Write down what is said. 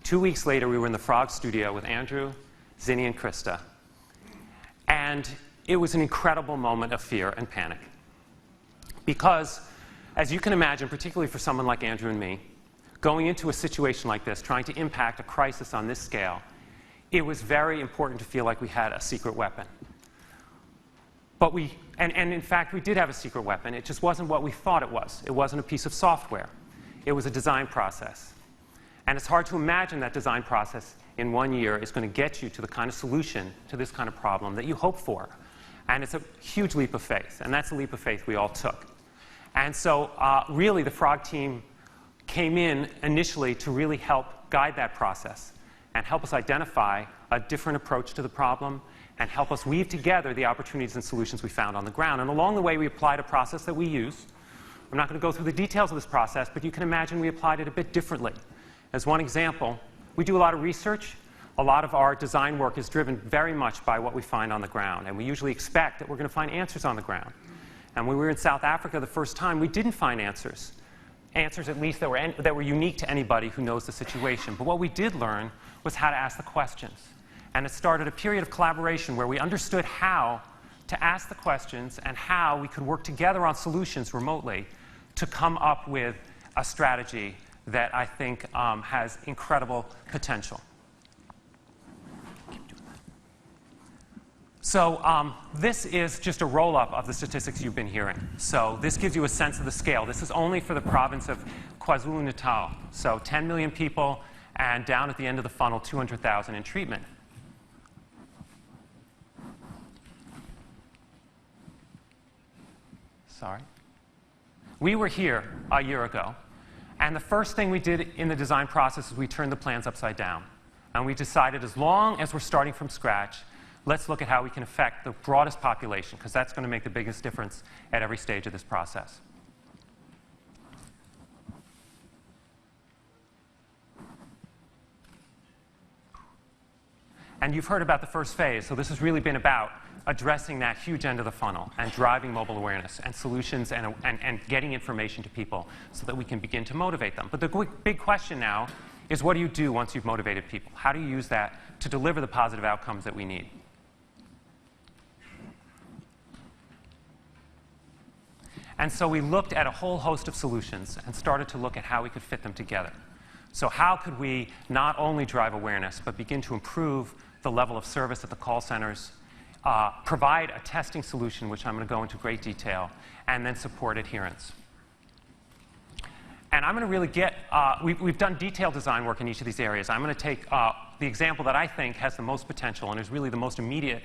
2 weeks later, we were in the Frog studio with Andrew, Zinni, and Krista. And it was an incredible moment of fear and panic. Because, as you can imagine, particularly for someone like Andrew and me, going into a situation like this, trying to impact a crisis on this scale, it was very important to feel like we had a secret weapon. But and in fact, we did have a secret weapon. It just wasn't what we thought it was. It wasn't a piece of software. It was a design process. And it's hard to imagine that design process in 1 year is going to get you to the kind of solution to this kind of problem that you hope for. And it's a huge leap of faith. And that's a leap of faith we all took. And so really, the Frog team came in initially to really help guide that process and help us identify a different approach to the problem and help us weave together the opportunities and solutions we found on the ground. And along the way, we applied a process that we use. I'm not going to go through the details of this process, but you can imagine we applied it a bit differently. As one example, we do a lot of research. A lot of our design work is driven very much by what we find on the ground. And we usually expect that we're going to find answers on the ground. And when we were in South Africa the first time, we didn't find answers. Answers, at least, that were unique to anybody who knows the situation. But what we did learn was how to ask the questions. And it started a period of collaboration where we understood how to ask the questions and how we could work together on solutions remotely to come up with a strategy that I think has incredible potential. So this is just a roll-up of the statistics you've been hearing. So this gives you a sense of the scale. This is only for the province of KwaZulu-Natal. So 10 million people, and down at the end of the funnel, 200,000 in treatment. Sorry. We were here a year ago. And the first thing we did in the design process is we turned the plans upside down. And we decided, as long as we're starting from scratch, let's look at how we can affect the broadest population, because that's going to make the biggest difference at every stage of this process. And you've heard about the first phase, so this has really been about addressing that huge end of the funnel and driving mobile awareness and solutions and getting information to people so that we can begin to motivate them. But the big question now is, what do you do once you've motivated people? How do you use that to deliver the positive outcomes that we need? And so we looked at a whole host of solutions and started to look at how we could fit them together. So how could we not only drive awareness, but begin to improve the level of service at the call centers, provide a testing solution, which I'm going to go into great detail, and then support adherence. And I'm going to really get, we've done detailed design work in each of these areas. I'm going to take the example that I think has the most potential and is really the most immediate